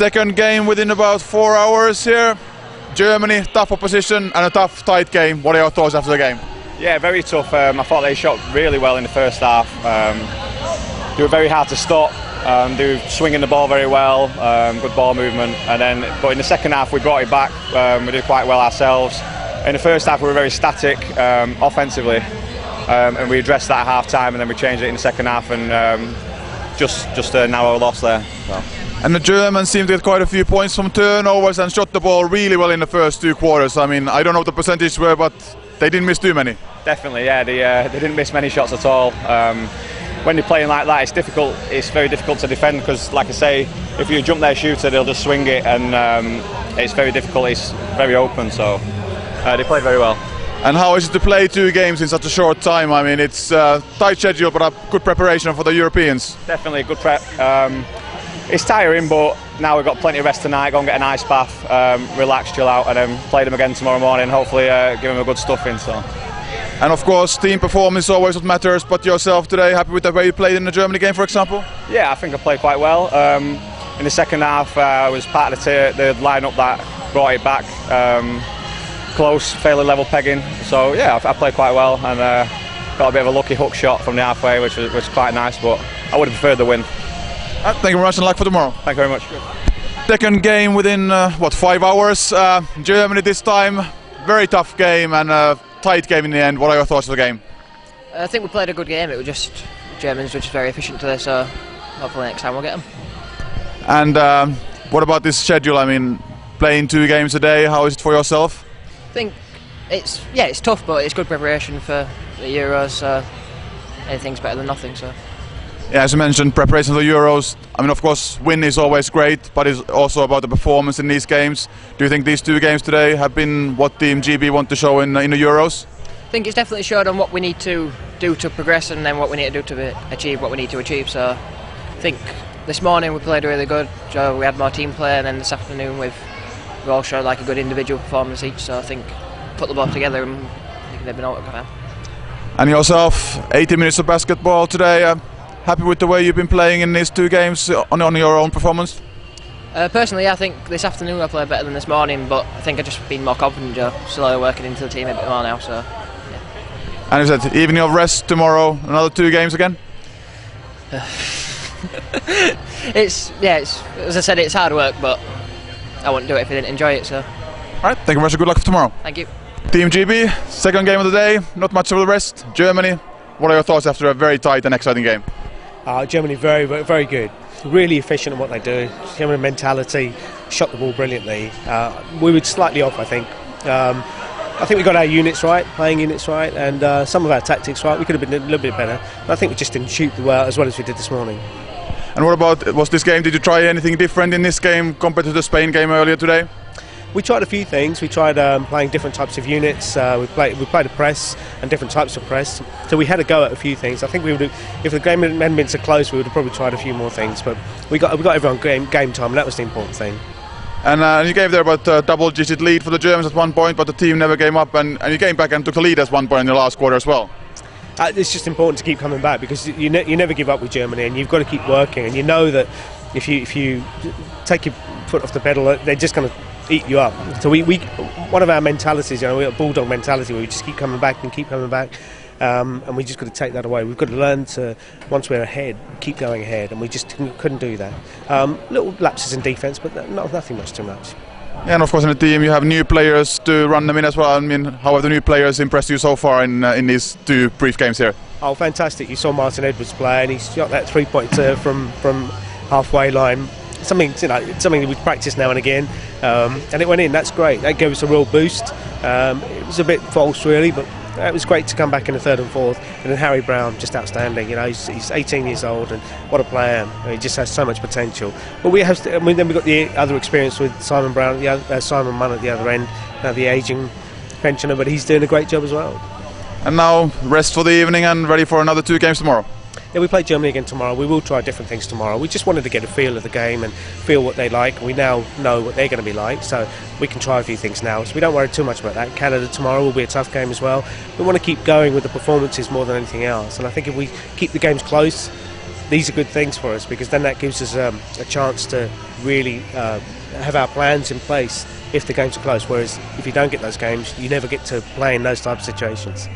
Second game within about 4 hours here. Germany, tough opposition and a tough, tight game. What are your thoughts after the game? Yeah, very tough. I thought they shot really well in the first half. They were very hard to stop. They were swinging the ball very well, good ball movement. But in the second half, we brought it back. We did quite well ourselves. In the first half, we were very static offensively, and we addressed that at half time, and then we changed it in the second half, and just a narrow loss there. So. And the Germans seemed to get quite a few points from turnovers and shot the ball really well in the first 2 quarters. I mean, I don't know what the percentage were, but they didn't miss too many. Definitely, yeah. They didn't miss many shots at all. When you're playing like that, it's difficult. It's very difficult to defend because, like I say, if you jump their shooter, they'll just swing it, and it's very difficult. It's very open, so they played very well. And how is it to play 2 games in such a short time? I mean, it's a tight schedule, but a good preparation for the Europeans. Definitely a good prep. It's tiring, but now we've got plenty of rest tonight. Go and get a nice bath, relax, chill out, and then play them again tomorrow morning. Hopefully, give them a good stuffing. So. And of course, team performance is always what matters. But yourself today, happy with the way you played in the Germany game, for example? Yeah, I think I played quite well. In the second half, I was part of the line-up that brought it back. Close, fairly level pegging. So yeah, I played quite well and got a bit of a lucky hook shot from the halfway, which was quite nice. But I would have preferred the win. Thank you very much and luck for tomorrow. Thank you very much. Second game within 5 hours. Germany this time, very tough game and a tight game in the end. What are your thoughts of the game? I think we played a good game. It was just Germans were just very efficient today, so hopefully next time we'll get them. And what about this schedule? I mean, playing 2 games a day. How is it for yourself? I think it's tough, but it's good preparation for the Euros. So anything's better than nothing. So. Yeah, as you mentioned, preparation for the Euros. I mean, of course, win is always great, but it's also about the performance in these games. Do you think these 2 games today have been what Team GB want to show in the Euros? I think it's definitely showed on what we need to do to progress, and then what we need to do to achieve what we need to achieve. So I think this morning we played really good. So we had more team play, and then this afternoon we all showed like a good individual performance each. So I think put the ball together and you can never know what we're going to have. And yourself, 80 minutes of basketball today. Happy with the way you've been playing in these 2 games on your own performance? Personally, I think this afternoon I played better than this morning, but I think I've just been more confident, slowly working into the team a bit more now. So, yeah. And you said evening of rest tomorrow, another 2 games again? It's as I said, it's hard work, but I wouldn't do it if I didn't enjoy it. So. All right, thank you very much. Good luck for tomorrow. Thank you. Team GB, second game of the day. Not much of the rest. Germany. What are your thoughts after a very tight and exciting game? Germany very, very good. Really efficient in what they do. German mentality, shot the ball brilliantly. We were slightly off, I think. I think we got our units right, playing units right, and some of our tactics right. We could have been a little bit better, but I think we just didn't shoot as well as we did this morning. And what about, was this game, did you try anything different in this game compared to the Spain game earlier today? We tried a few things. We tried playing different types of units. We played a press and different types of press. So we had a go at a few things. I think we would have, if the game hadn't been so close, we would have probably tried a few more things. But we got everyone game time, and that was the important thing. And you gave there about a double-digit lead for the Germans at one point, but the team never came up, and you came back and took the lead at one point in the last quarter as well. It's just important to keep coming back because you never give up with Germany, and you've got to keep working. And you know that if you take your foot off the pedal, they're just going to eat you up. So we one of our mentalities, we have a bulldog mentality where we just keep coming back and keep coming back, and we just got to take that away. We've got to learn to, once we're ahead, keep going ahead, and we just couldn't do that. Little lapses in defence, but nothing much too much. Yeah, and of course in the team you have new players to run them in as well. I mean, how have the new players impressed you so far in these 2 brief games here? Oh, fantastic! You saw Martin Edwards play, and he's got that 3-pointer from halfway line. Something we practice now and again, and it went in. That's great. That gave us a real boost. It was a bit false, really, but it was great to come back in the 3rd and 4th. And then Harry Brown, just outstanding. He's 18 years old, and what a player! He just has so much potential. But then we got the other experience with Simon Brown, Simon Munn at the other end, the ageing pensioner, but he's doing a great job as well. And now rest for the evening and ready for another 2 games tomorrow. Yeah, we play Germany again tomorrow. We will try different things tomorrow. We just wanted to get a feel of the game and feel what they like. We now know what they're going to be like, so we can try a few things now. So we don't worry too much about that. Canada tomorrow will be a tough game as well. We want to keep going with the performances more than anything else. And I think if we keep the games close, these are good things for us, because then that gives us a chance to really have our plans in place if the games are close. Whereas if you don't get those games, you never get to play in those type of situations.